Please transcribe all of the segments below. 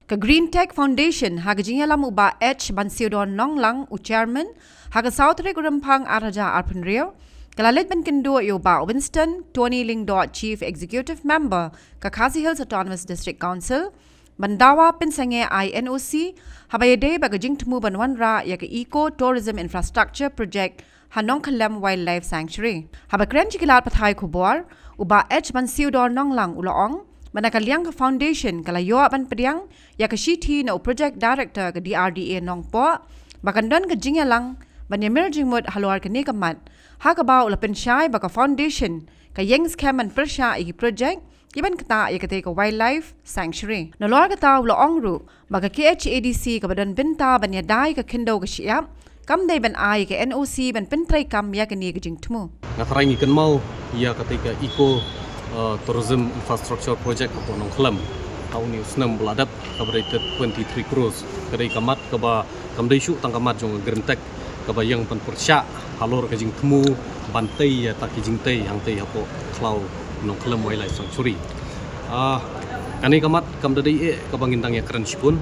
Ka Green Tech Foundation haga jinyalam uba H Bansiodon Nonglang u chairman haga South Regurampang Araja Arpenrio kalalit ban kendo yoba Winston Tony Lingdo Chief Executive Member ka Khasi Hills Autonomous District Council bandawa pinsange INOC habayade baga jingtmu banwanra ya ka Eco Tourism Infrastructure Project Hanong Kalam Wildlife Sanctuary haba kren chikilat pathai kubor uba H Bansiodon Nonglang ulaong Manakaliang Foundation kalayo ban pediang ya ka Shiti na project director ka DRDA Nongpo bakandon ka jingalang ban emerging mode halwar ka nikamat ha ka ba ula pensyai baka foundation ka yeng scam an persya i project iban kata ya ka wildlife sanctuary nolor ka ta ula ongru baka KHADC ka badan binta ban ya dai ka kindo ka siap kam dai ban ai ka NOC ban pentrai kam ya ka ni ka jingtmu ngatarangi kan mau ya ketika Eco Tourism Infrastructure Project atau Nongklam tahun ini senam beladap kabarated 23 crores kedai kamat kaba kamdai syuk tang kamat jong gerentek kaba yang pan persya halor ka jing temu bantai ya tak jing tei yang tei apo klau Nongklam Wildlife Sanctuary kani kamat kamdai kaba ngintang ya keren sipun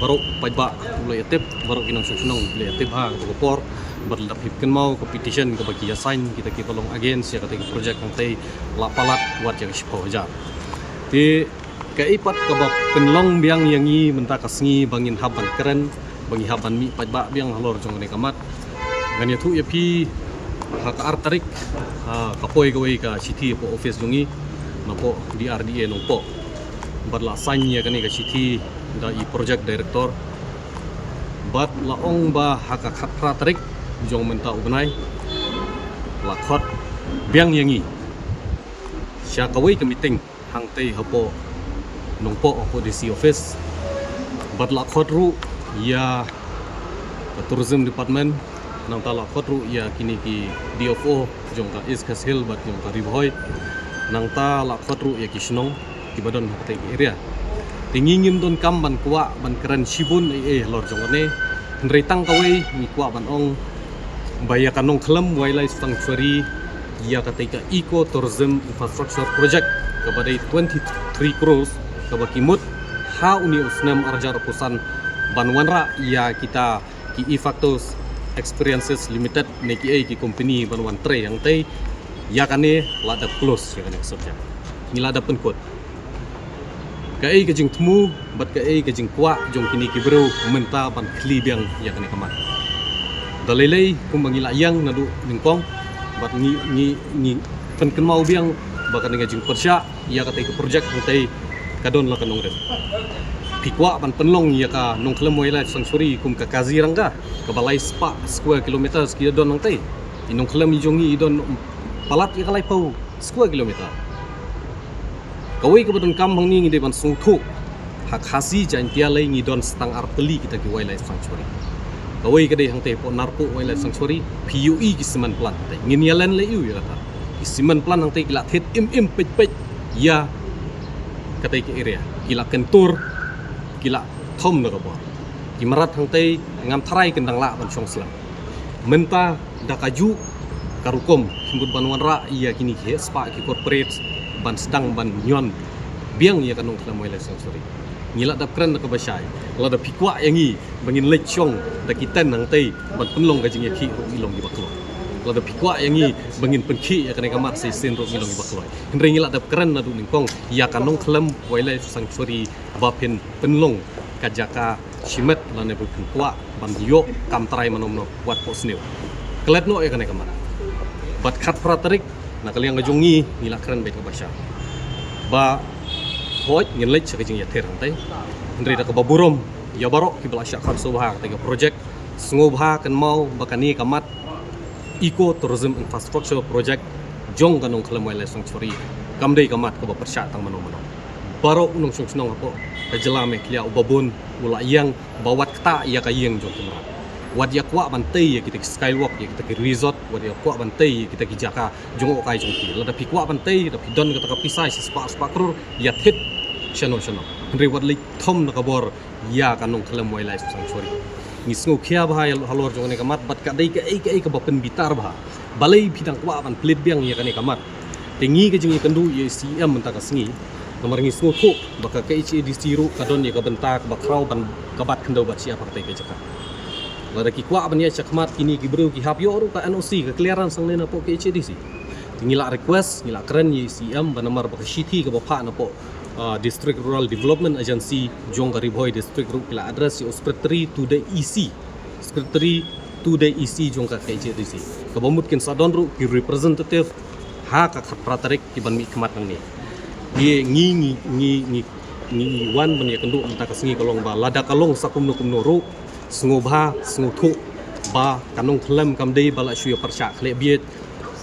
baru paiba mulai atip baru kinang sunong mulai atip ha kopor berlap hipkan mau ke petition ke bagi sign kita tolong agens ya kata projek yang tei lapalat buat yang sipo aja di keipat ke bab penlong biang yang i menta kasngi bangin haban keren bangi haban mi pajba biang halor jong ne kamat gania tu ya pi hak artarik kapoi gawai ka city po office jongi nopo di RDA nopo berla sign ya kani ka city da i project director bat laong ba hak artarik jong menta ubenai lakot biang yangi sya kawai ke meeting hang tei hapo nongpo opo DC office bat lakot ru ya tourism department nang ta lakot ru ya kini ki DFO jong ka East Khasi Hills bat jong ka Riboy nang ta lakot ru ya kisnong ki badon tei area tingingim don kam ban kwa ban keren sibun lor jong ne nretang kawai mi kwa ban ong Baya Kanong Kalam Wildlife Sanctuary ya ketika Eco Tourism Infrastructure Project kepada 23 crores kabakimut ha uni usnam arja rapusan banwanra ya kita ki Factors Experiences Limited neki ki company banwan tre yang tei ya kane lada close ya kane kerja ni lada penkot kai ke jing temu bat kai ke jing kwa jong kini ki bro menta ban kli biang ya kane kamat dalilai kumbang ilayang nadu ningkong bat ni pen mau biang baka dengan jing persya ia kata ke project nanti kadon la kanong ren pikwa ban penlong ia ka Nongklam Wildlife Sanctuary kum ka Kazirangga ka balai spa square kilometer sekian don nanti di Nongklam ijongi idon palat ia kalai pau square kilometer kawai ke badon kampung ni ngide ban sungtu hak hasi jan tia lai ngidon setang arpeli kita ki Wildlife Sanctuary kawai kedai hang teh po narpo Wildlife Sanctuary PUE ki semen plan teh ngin yalan le yu ya kata ki semen plan hang teh kilat hit im pej ya kata ki area kila kentur kila thom na ko ki marat hang teh ngam tharai kendang la ban chong slam menta da kaju karukom himbut banwan ra iya kini ki spa ki corporate ban sedang ban nyon biang ya kanong Nongklam Wildlife Sanctuary ngilak dap keren nak basai la da pikwa yang i bangin lechong da kitan nang tei ban penlong ka jing ki ro milong di baklo la da pikwa yang i bangin penki ya kana kamat se sen ro milong di baklo henre ngilak dap keren na du ningkong ya kanong Nongklam Wildlife Sanctuary bapen penlong ka jaka shimet la ne bu kwa ban dio kam trai manomno buat posneu klet no ya kana kamat bat khat praterik na kaliang ngajongi ngilak keren baik ka basha ba hoi ngin lech sa kajing yatir hantay hendri da kababurom ya barok ki bala syakhan subha tega project sngobha kan mau bakani kamat Eco Tourism Infrastructure Project jong kanong Nongklam Wildlife Sanctuary kamdei kamat ka persya tang mano barok unong sungnong apo kajelame klia ubabun ula yang bawat kta ya kayeng jong kemrat wad ya kwa bantai ya kita skywalk ya kita ki resort wad ya kwa bantai ya kita ki jaka jong okai jong ki la da pikwa bantai da pidon kata ka pisai spa krur ya hit channel henry wad li thom na kabor ya kanong Nongklam Wildlife Sanctuary ni sngo khia ba halor jong ne kamat bat ka dai ka ai ka bapen bitar ba balai bidang kwa ban plit biang ya kane kamat tingi ke jing ikandu ya CM menta ka sngi nomor ngi sngu thu baka ke HADC ru kadon ya ka bentak ba krau ban kabat kendau bat siapa partai ke jaka lada ki kwa ban ya chakmat kini ki bru ki hap yo ru ka NOC ka clearance sang lena po ke HADC ngila request ngila keren ye CM ba nomor baka shiti ka ba pha na po District Rural Development Agency jong garibhoi district ru kila address yo secretary to the EC secretary to the EC jong ka HADC ka bomut kin sadon ru ki representative ha ka khat pratarik ki ban mi khmat nang ni ye ngi wan ban ya kendu anta ka singi kalong ba lada kalong sakum no kumno ru sngo bha sngo thu ba kanong khlem kam dei bala shuya parcha khle biet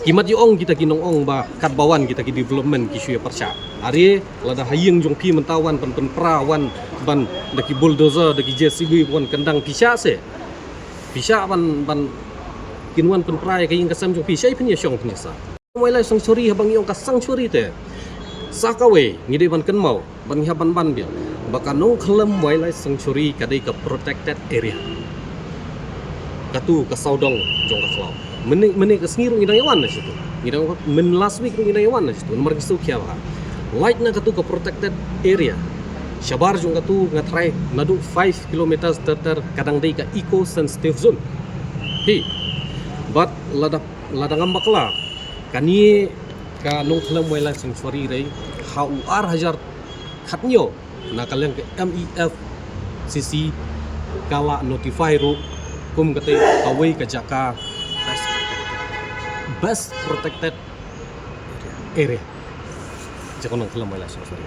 kimat yo ong kita kinong ong ba kat bawan kita ki development ki shuya parcha are lada hayeng jong pi mentawan pan prawan ban daki bulldozer daki JCB pon kendang pisha se pisha ban kinwan pen prai ka ing kasam jong pisha ipin ya syong pinisa moi lai sanctuary habang yong ka sanctuary te sakawe ngide ban kan mau ban haban ban dia baka nong khlem wildlife sanctuary kadai ka protected area katu ka saudong jong ka klau mene ka sngiru ngidang yawan na situ ngidang men last week ngidang yawan na situ nomor kisu kya ba light na katu ka protected area shabar jong katu ngatrai nadu 5 km ter kadang dei ka eco sensitive zone but lada ngambakla kani ka nong khlem wildlife sanctuary rei hauar hajar khatnyo na kalang ke MEF CC kala notify ru kum kate away ka jaka best protected area jaka nong khlem wildlife sanctuary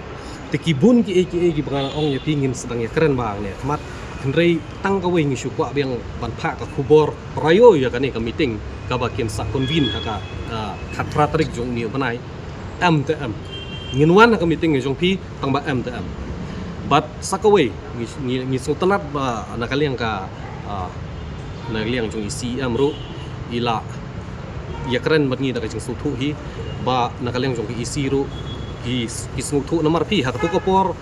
tikibun ki bangan ong ya pingin sedang ya keren bang ne mat henrei tang ka we ngi syukwa biang ban pha ka khubor prayo ya kani ka meeting ka bakin sa convene ka khat pratrik jong ni banai MTM nginwan ka meeting jong pi tang ba MTM but sakaway ngi sultanat ba nakaliang ka nakaliang jong CM ru ila ya keren bat ngi da jong suthu hi ba nakaliang jong isi ru ki suthu nomor pi hak tu kapor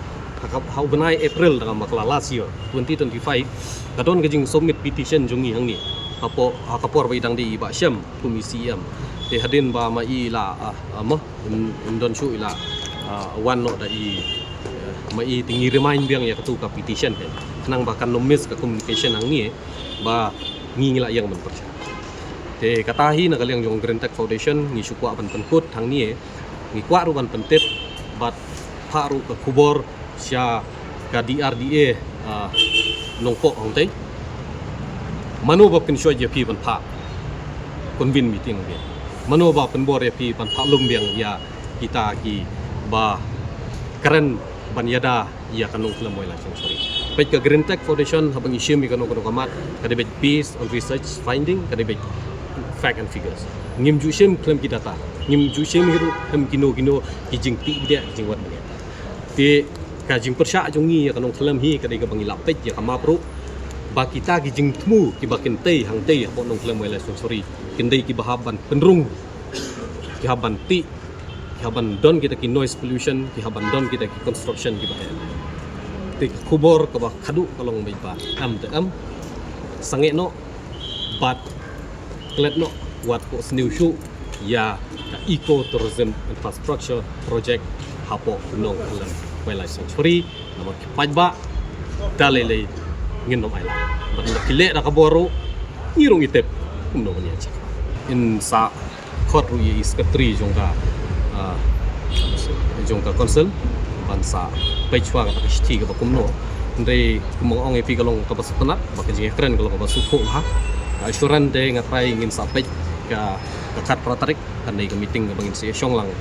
hau benai April dalam makla last year 2025 kadon gajing submit petition jong ni hang ni kapor ba idang di ba syam komisi am te hadin ba ma ila don shu ila wan no da i ma i tingi remind biang ya katu ka petition kan nang bahkan nomis ka communication hang ni ba ngingila yang men percaya te katahi na kaliang jong Green Tech Foundation ngi syukwa ban penkut hang ni ngi kwa ru ban pentip bat haru ka kubor sia ka DRDA nongko hong te manu bab kin shoi je pi ban pha convene meeting ge manu bab pen bor pi ban pha lum biang ya kita ki ba keren ban yada ya kanong khlem wildlife sanctuary pet ka Green Tech Foundation habang ishim mi kanong kamat kada bet based on research finding kada bet fact and figures ngim ju shim khlem ki data ngim ju shim hiru hem kino ki jing ti dia jing wat dia te ka jing persya jongi ya kanong khlem hi kada ka bangila pet ya kama pro ba kita ki jing tmu ki bakin tei hang tei po nong khlem wildlife sanctuary kindai ki bahaban penrung ki haban ti ki haban don kita ki noise pollution ki haban don kita ki construction ki bahe te kubor ka ba khadu kalong bai ba am sange no bat klet no wat ko sniu shu ya eco tourism infrastructure project hapo nong khlem wildlife sanctuary nomor ki pajba dalele ngin nom ai la bat kile da kaboro ngirong itep kumno nya cha in sa khot ru ye secretary jongka council bansa pechwa ka shti ka kumno ndai kumong ong epi kalong ka basutana ba ka jing kren kalong ka basutho ha assuran de ngapai ngin sa pech ka kat pratarik kan dai ka meeting ka bangin si syong lang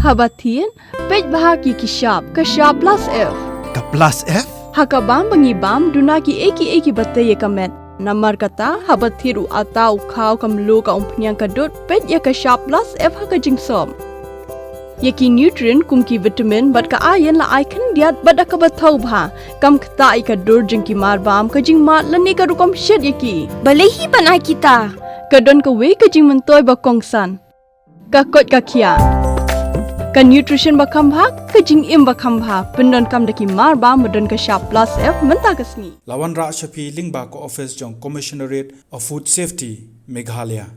Habatin, pej bahagi ki shop plus F. Ka plus F? Hakabam bangibam dunaki eki batay kamet. Namar kata habathiru atau khau kamlu ka umpnyang kadut pej ya ka shop plus F haka jingsom. Yaki nutrient kumki vitamin bat ka ayan la icon diat bat ka bathau bha kam kta ka dur jingki marbam ka jingma lani ka rukom shed yaki. Balehi banai kita. Kadon ka we ka jing mentoy ba kongsan. Ka kot ka kia. Ka nutrition bakam bha ka jing im bakam bha pendon kam daki marba modon ka shop plus F menta kasni Lawan Ra Shafi Lingba ko office jong Commissionerate of Food Safety Meghalaya